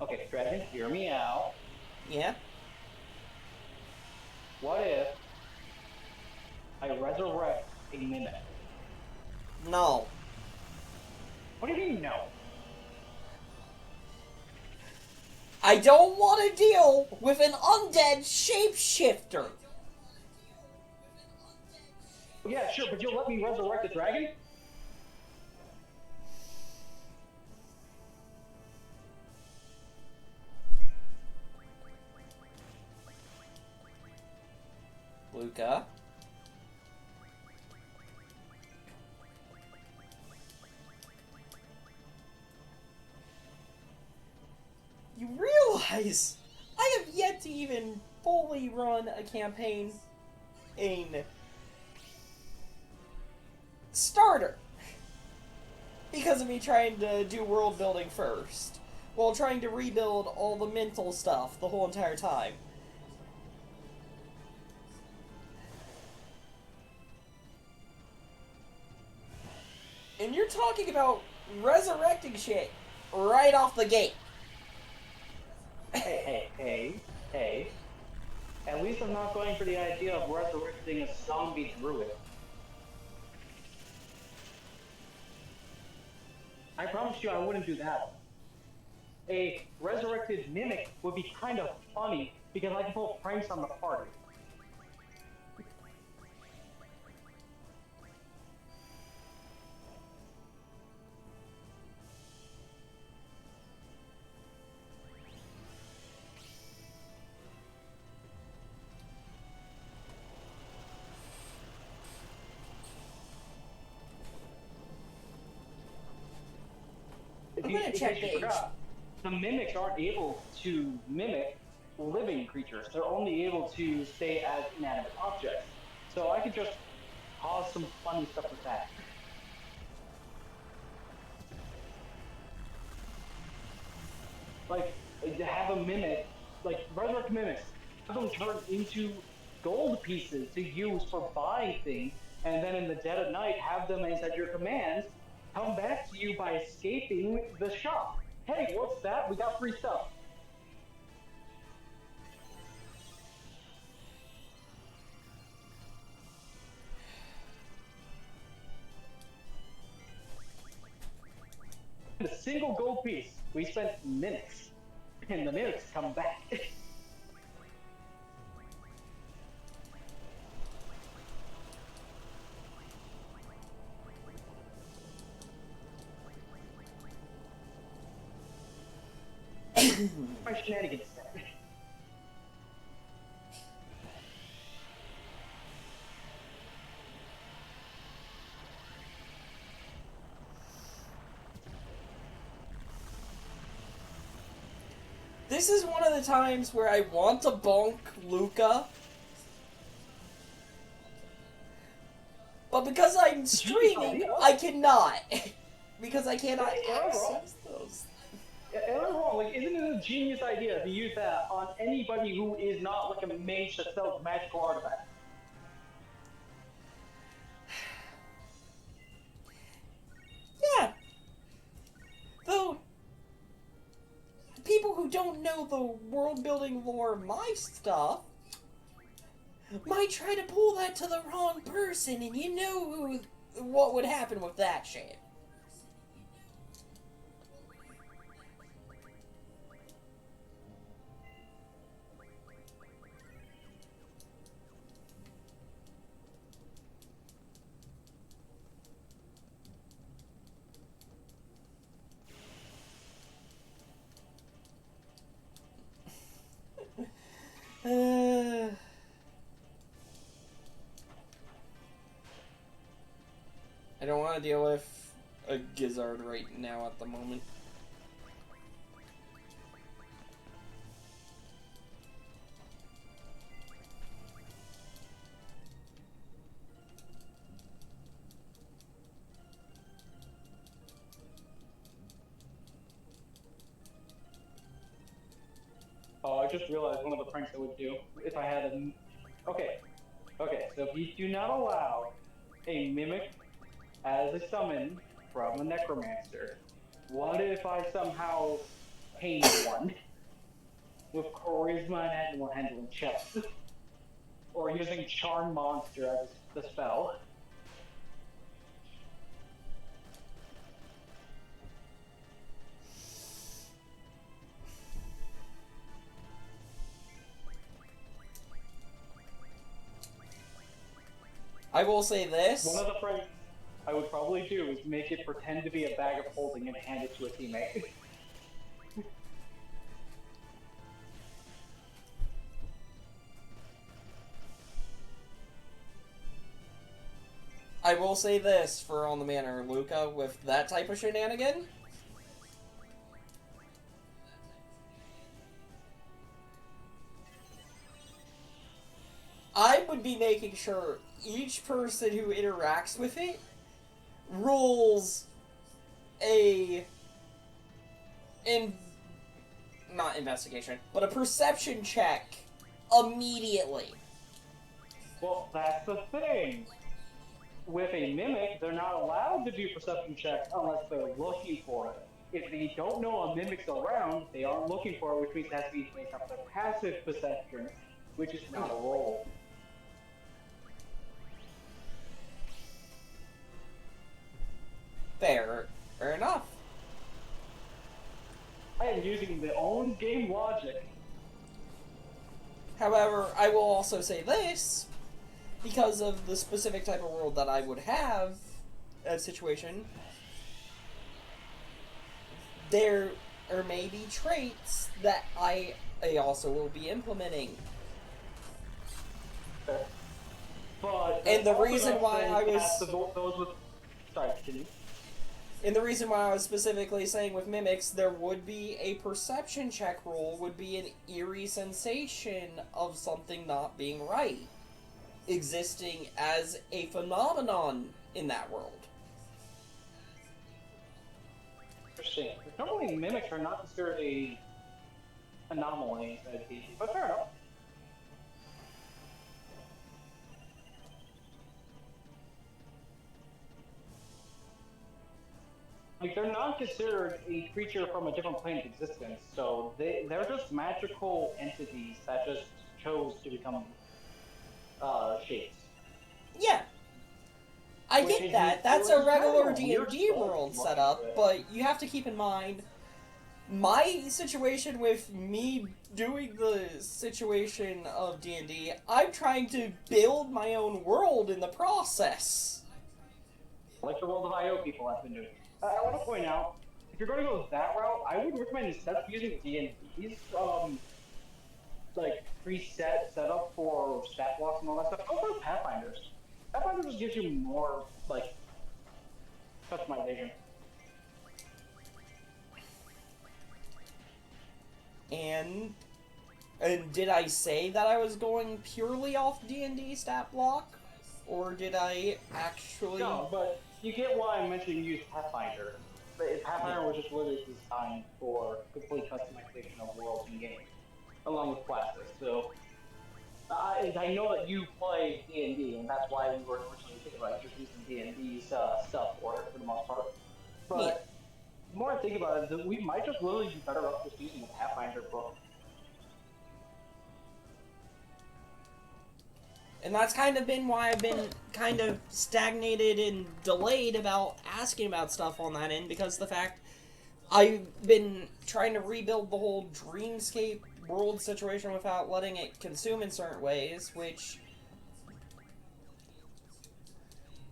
Okay, Dragon, hear me out. Yeah? What if I resurrect a mimic? No. What do you mean, no? I don't want to deal with an undead shapeshifter. Yeah, sure, but you'll let me resurrect a dragon? Luca? You realize I have yet to even fully run a campaign in starter because of me trying to do world building first while trying to rebuild all the mental stuff the whole entire time. And you're talking about resurrecting shit right off the gate. Hey. At least I'm not going for the idea of resurrecting a zombie druid. I promised you I wouldn't do that. A resurrected mimic would be kind of funny because I can pull pranks on the party. I'm gonna check the age. The mimics aren't able to mimic living creatures. They're only able to stay as inanimate objects. So I could just cause some funny stuff with that. Like, to have a mimic, like, resurrect mimics, have them turn into gold pieces to use for buying things, and then in the dead of night, have them as at your commands come back to you by escaping the shop. Hey, what's that? We got free stuff. A single gold piece. We spent minutes, and the minutes come back. My shenanigans. This is one of the times where I want to bonk Luca, but because I'm streaming, I cannot. Because I cannot access those. Am I wrong? Like, isn't it a genius idea to use that on anybody who is not like a mage that sells magical artifacts? Yeah. Though, people who don't know the world building lore of my stuff might try to pull that to the wrong person, and you know what would happen with that shit. I don't want to deal with a gizzard right now at the moment. Oh, I just realized one of the pranks I would do if I had a. Okay, so if you do not allow a mimic as a summon from a necromancer, what if I somehow tame one with charisma and animal handling checks, or using charm monster as the spell. I will say this. One of the things I would probably do is make it pretend to be a bag of holding and hand it to a teammate. I will say this for On the Manor, Luca, with that type of shenanigan. I would be making sure each person who interacts with it rolls a not investigation, but a perception check immediately. Well, that's the thing. With a mimic, they're not allowed to do perception checks unless they're looking for it. If they don't know a mimic's around, they aren't looking for it, which means it has to be based off their passive perception, which is not a roll. Fair enough. I am using the own game logic. However, I will also say this, because of the specific type of world that I would have, a situation, there are maybe traits that I also will be implementing. But and the reason why I was... those with... Sorry, continue. And the reason why I was specifically saying with mimics, there would be a perception check roll, would be an eerie sensation of something not being right, existing as a phenomenon in that world. Interesting. Normally mimics are not considered a anomaly, but fair enough. Like, they're not considered a creature from a different plane of existence, so they're just magical entities that just chose to become shapes. Yeah. I get that. That's a regular D&D world setup, but you have to keep in mind, my situation with me doing the situation of D&D, I'm trying to build my own world in the process. Like the world of IO people have been doing. I want to point out, if you're going to go that route, I would recommend instead of using D&D's like preset setup for stat blocks and all that stuff, go for Pathfinders. Pathfinder just gives you more like customization. And did I say that I was going purely off D&D stat block? Or did I actually... No, but you get why I'm mentioning use Pathfinder. Pathfinder was just literally designed for complete customization of worlds and games, along with classes. So I know that you play D&D, and that's why we were originally thinking about just using D&D's stuff for it for the most part. But the more I think about it, we might just literally be better off just using the Pathfinder book. And that's kind of been why I've been kind of stagnated and delayed about asking about stuff on that end, because the fact I've been trying to rebuild the whole Dreamscape world situation without letting it consume in certain ways, which...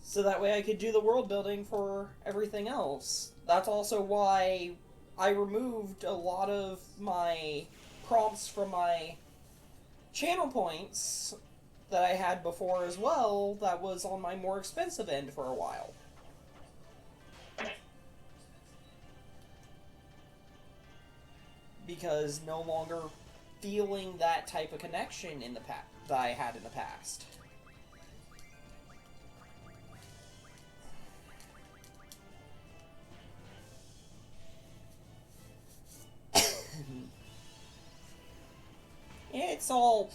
so that way I could do the world building for everything else. That's also why I removed a lot of my prompts from my channel points that I had before as well, that was on my more expensive end for a while. Because no longer feeling that type of connection in the that I had in the past. It's all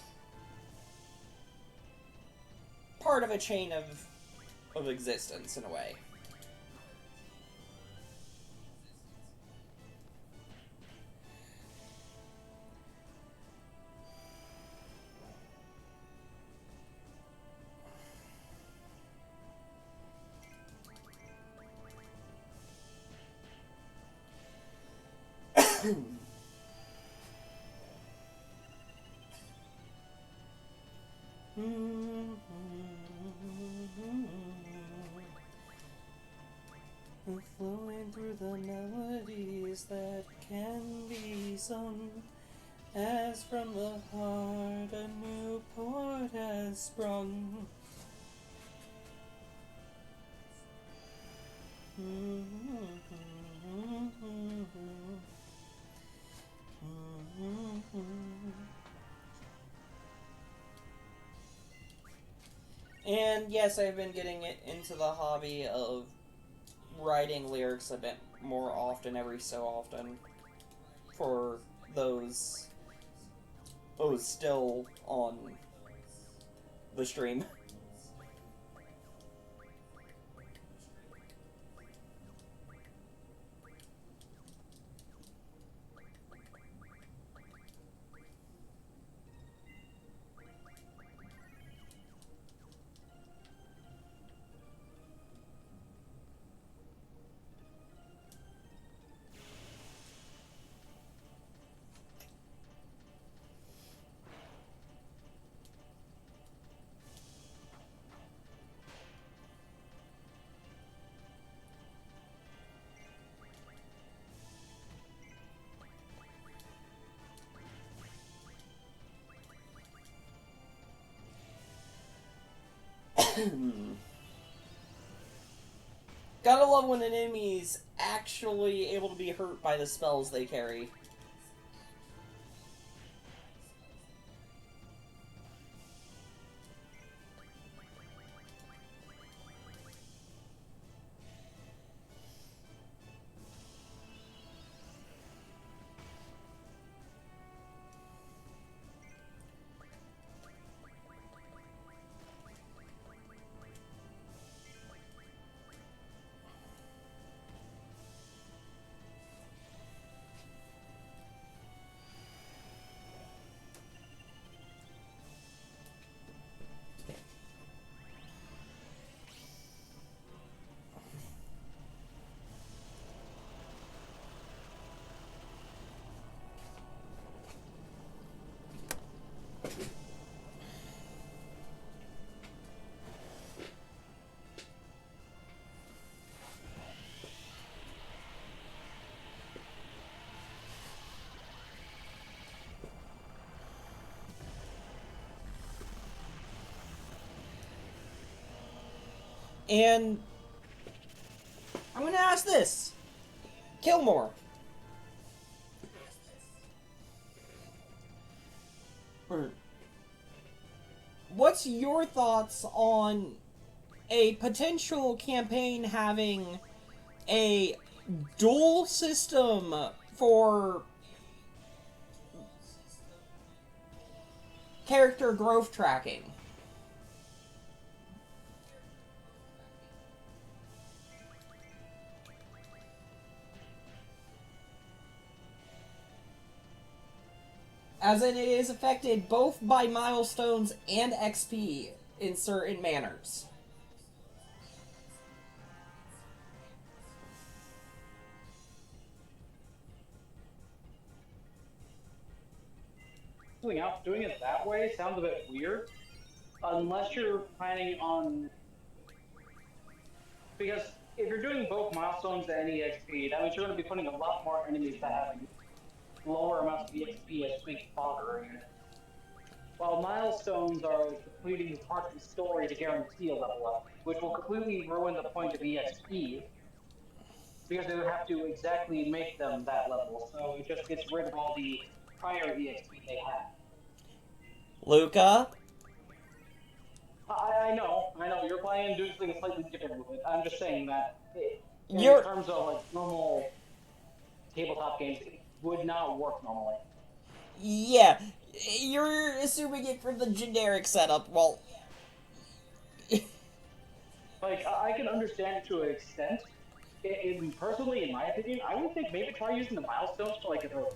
part of a chain of existence in a way. Flowing through the melodies that can be sung, as from the heart a new port has sprung. And yes, I've been getting into the hobby of writing lyrics a bit more often, every so often, for those still on the stream. Gotta love when an enemy's actually able to be hurt by the spells they carry. And I'm gonna ask this. Kilmore. What's your thoughts on a potential campaign having a dual system for character growth tracking? As in, it is affected both by milestones and XP in certain manners. Doing it that way sounds a bit weird, unless you're planning on, because if you're doing both milestones and EXP, that means you're going to be putting a lot more enemies that have lower amounts of EXP as big fodder. While milestones are completing parts of the story to guarantee a level up, which will completely ruin the point of EXP, because they would have to exactly make them that level, so it just gets rid of all the prior EXP they had. Luca? I know, you're playing doing something slightly different with it. I'm just saying that in You're terms of like normal tabletop games, it would not work normally. Yeah, you're assuming it from the generic setup. Well, Like, I can understand it to an extent. Personally, in my opinion, I would think maybe try using the milestones for like